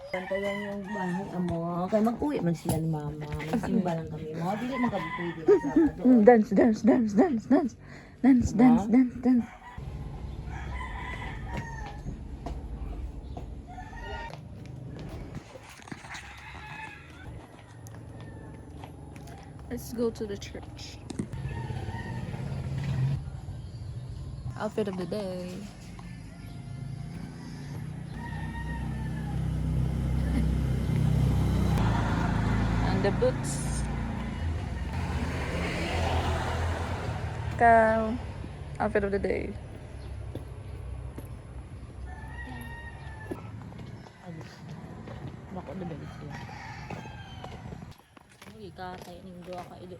Bantayan yung bahay amo. Kaya mag-uwi man sila ni mama. Magsimba lang kami. Mga dili magkabupwede na sa doon. Dance, dance, dance, dance, dance. Dance, dance, dance, dance. Let's go to the church. Outfit of the day. And the boots. Outfit of the day. Bako na balik sila. Uy, kakay ning doa ka ido.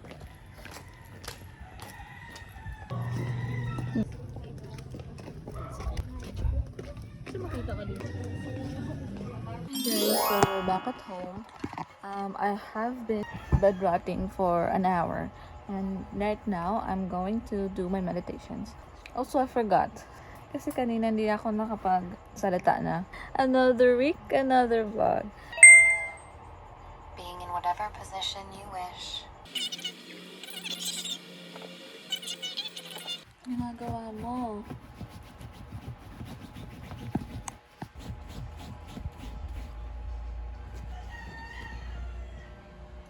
Makita ka dito. Okay, so we're back at home. I have been bed rotting for an hour, and right now I'm going to do my meditations. Also, I forgot. Kasi kanina hindi ako nakapagsalita na. Another week, another vlog. Being in whatever position you wish. Ginagawa mo.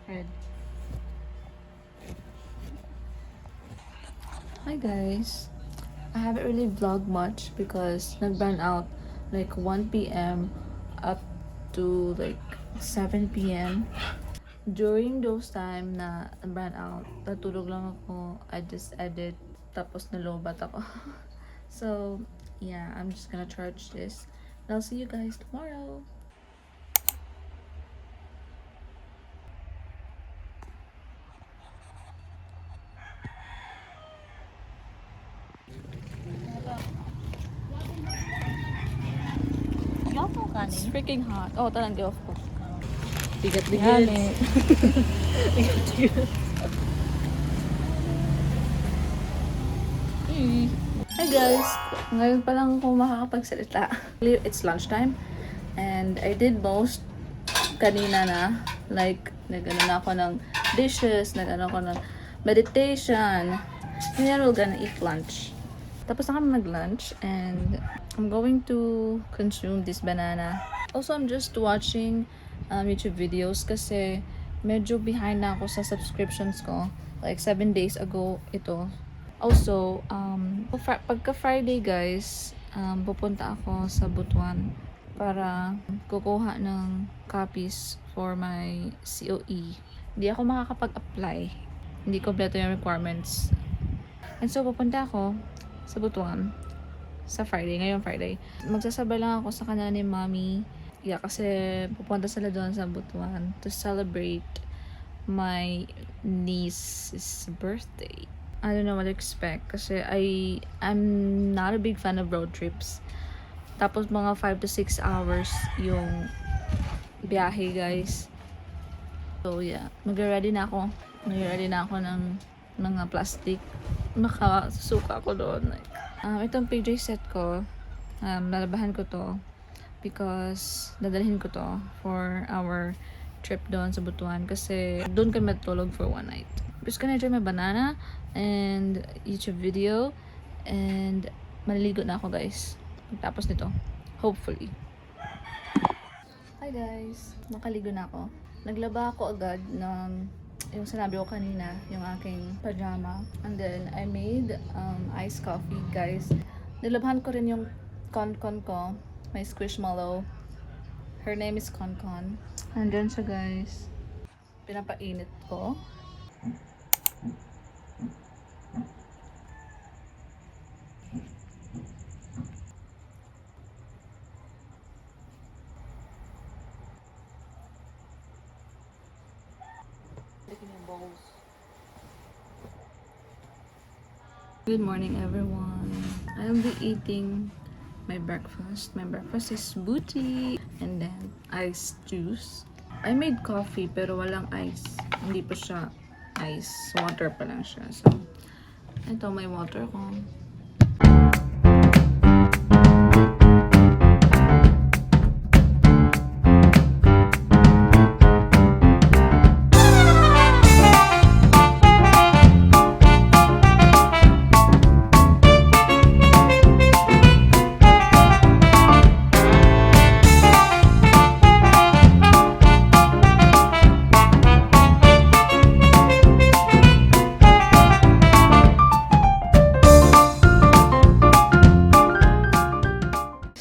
Red. Hi guys. I haven't really vlogged much because nag-burn out like 1 p.m. up to like 7 p.m. During those time na burn out, natulog lang ako. I just edit, tapos nalobat ako. So, yeah, I'm just gonna charge this. And I'll see you guys tomorrow. Yapo ka It's ni. freaking hot. Oh, talangga, of course. Bigat-bigat. Hi guys! Ngayon pa lang ako makakapagsalita. It's lunchtime and I did most kanina na. Like, nag-ano na ako ng dishes, nag-ano ako ng meditation. Ngayon we're gonna eat lunch. Tapos na kami mag-lunch and I'm going to consume this banana. Also, I'm just watching YouTube videos kasi medyo behind na ako sa subscriptions ko. Like 7 days ago ito. Also, pagka Friday guys, pupunta ako sa Butuan para kukuha ng copies for my COE. Hindi ako makakapag-apply. Hindi kompleto yung requirements. And so, pupunta ako sa Butuan sa Friday, ngayong Friday. Magsasabay lang ako sa kanila ni Mommy. Yeah, kasi pupunta sila doon sa Butuan to celebrate my niece's birthday. I don't know what to expect kasi I'm not a big fan of road trips. Tapos mga 5 to 6 hours yung biyahe guys. So yeah, magre-ready na ako. Magre-ready na ako ng mga plastic. Makasuka ako doon. Itong PJ set ko, lalabahan ko to because dadalhin ko to for our trip doon sa Butuan kasi doon kami matulog for one night. Just gonna enjoy my banana and YouTube video and maliligo na ako guys tapos nito, hopefully. Hi guys, nakaligo na ako. Naglaba ako agad ng yung sinabi ko kanina, yung aking pajama, and then I made iced coffee guys. Nilabhan ko rin yung Concon ko, my squishmallow. Her name is Concon. Andyan siya guys, pinapainit ko. Good morning everyone. I will be eating my breakfast. My breakfast is booty and then iced juice. I made coffee pero walang ice. Hindi pa siya ice. Water pa lang siya. So, ito may water ko.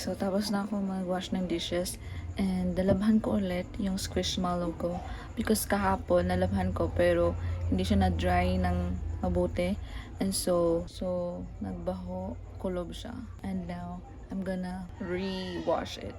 So, tapos na ako mag-wash ng dishes. And nalabhan ko ulit yung squishmallow ko. Because kahapon, nalabhan ko pero hindi siya na-dry ng mabuti. And so nagbaho, kulob siya. And now, I'm gonna re-wash it.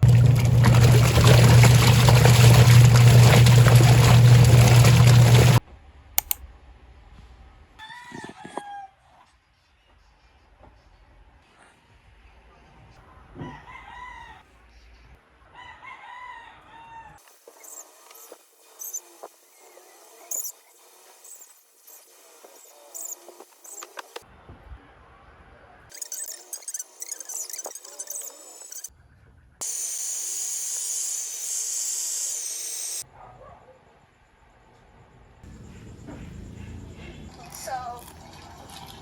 So,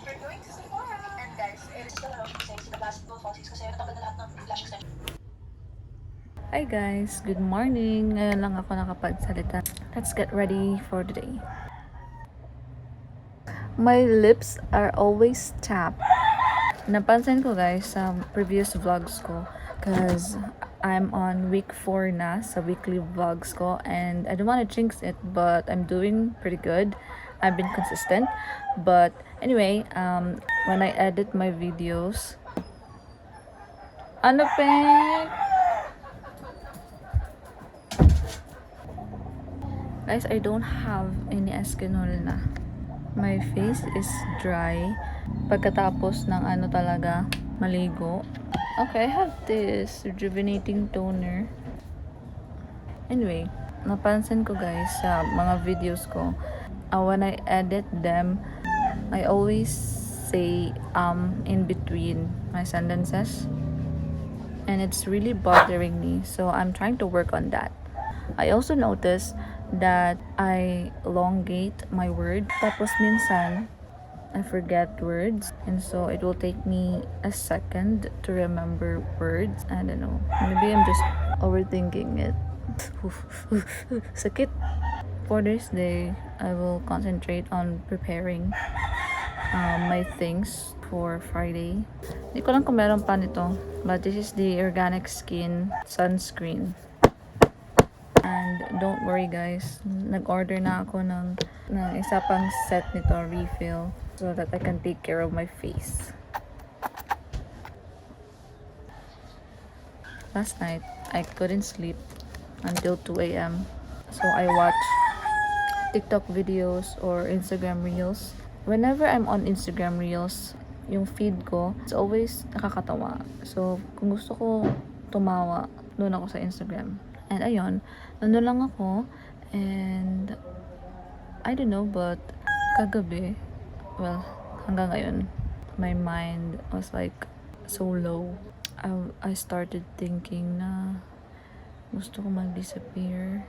we're going to Sephora. And guys, it's the laro kasi the basketball falsies kasi natapad na lahat ng lash extension. Hi guys, good morning. Ngayon lang ako nakapagsalita. Let's get ready for the day. My lips are always tapped. Napansin ko guys sa previous vlogs ko because I'm on week 4 na sa weekly vlogs ko and I don't want to jinx it but I'm doing pretty good. I've been consistent. But anyway, when I edit my videos, ano pe? Guys, I don't have any eskinol na. My face is dry. Pagkatapos ng talaga, maligo. Okay, I have this rejuvenating toner. Anyway, napansin ko guys sa mga videos ko, when I edit them, I always say in between my sentences. And it's really bothering me. So I'm trying to work on that. I also noticed that I elongate my word. Tapos minsan, I forget words. And so it will take me a second to remember words. I don't know. Maybe I'm just overthinking it. Sakit. For this day, I will concentrate on preparing my things for Friday. Hindi ko lang kung meron pa nito. But this is the Organic Skin Sunscreen. And don't worry guys, nag-order na ako ng isa pang set nito, refill, so that I can take care of my face. Last night, I couldn't sleep until 2 a.m. So I watched TikTok videos or Instagram Reels. Whenever I'm on Instagram Reels, yung feed ko, it's always nakakatawa. So kung gusto ko tumawa, doon ako sa Instagram. And ayun, nandun lang ako, and I don't know, but kagabi, well, hanggang ngayon, my mind was like so low. I started thinking na gusto ko mag-disappear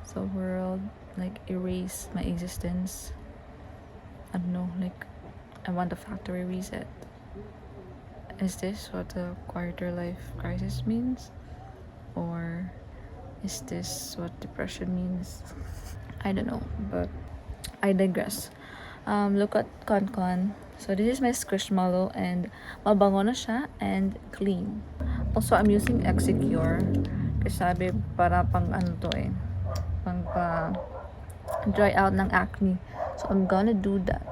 sa world, like erase my existence. I don't know, like I want a factory reset. Is this what the quarter life crisis means? Or is this what depression means? I don't know, but I digress. Look at Concon. So this is my Squishmallow and mabango na siya and clean. Also, I'm using Execure kasi sabi para pang pang dry out ng acne. So I'm gonna do that.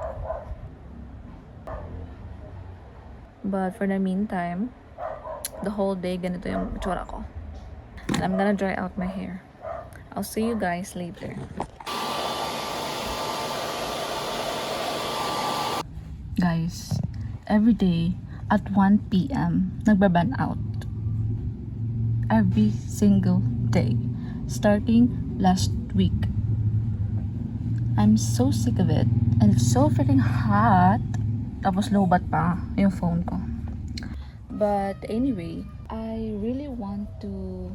But for the meantime, the whole day ganito yung itsura ko. And I'm gonna dry out my hair. I'll see you guys later. Guys, every day at 1 p.m. nagbaban out. Every single day. Starting last week. I'm so sick of it. And it's so freaking hot. Tapos lowbat pa yung phone ko. But anyway, I really want to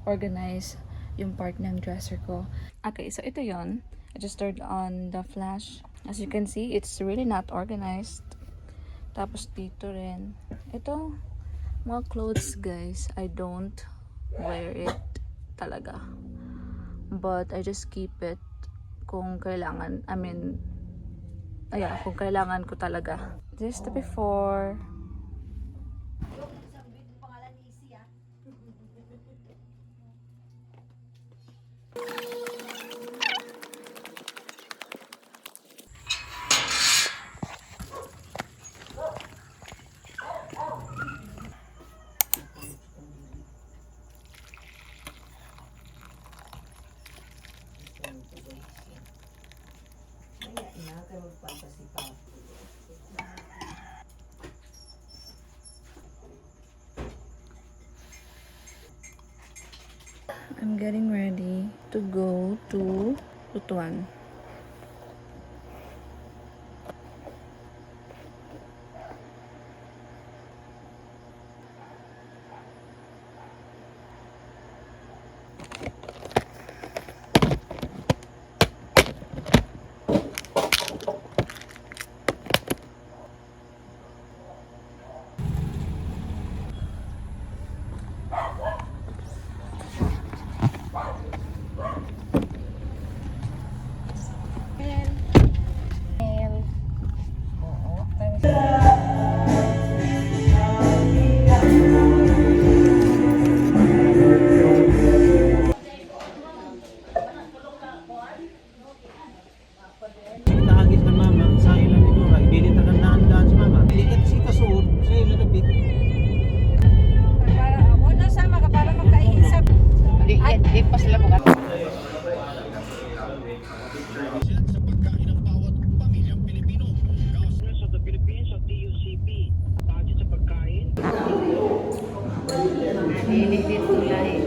organize yung part ng dresser ko. Okay, so ito yon. I just turned on the flash. As you can see, it's really not organized. Tapos dito rin. Ito, mga clothes guys, I don't wear it talaga. But I just keep it kung kailangan. Kung kailangan ko talaga. This is the before. I'm getting ready to go to Butuan. Tahagis ng mama sa ilan ni Dora, ibilit ang daan si mama. Bilikat si Kasur sa ilan na bit. Para ako na sama ka para magkaisap. Sa pagkain ng bawat pamilyang Pilipino. Government of the Philippines of DUCP. Budget sa pagkain. Nililito lang.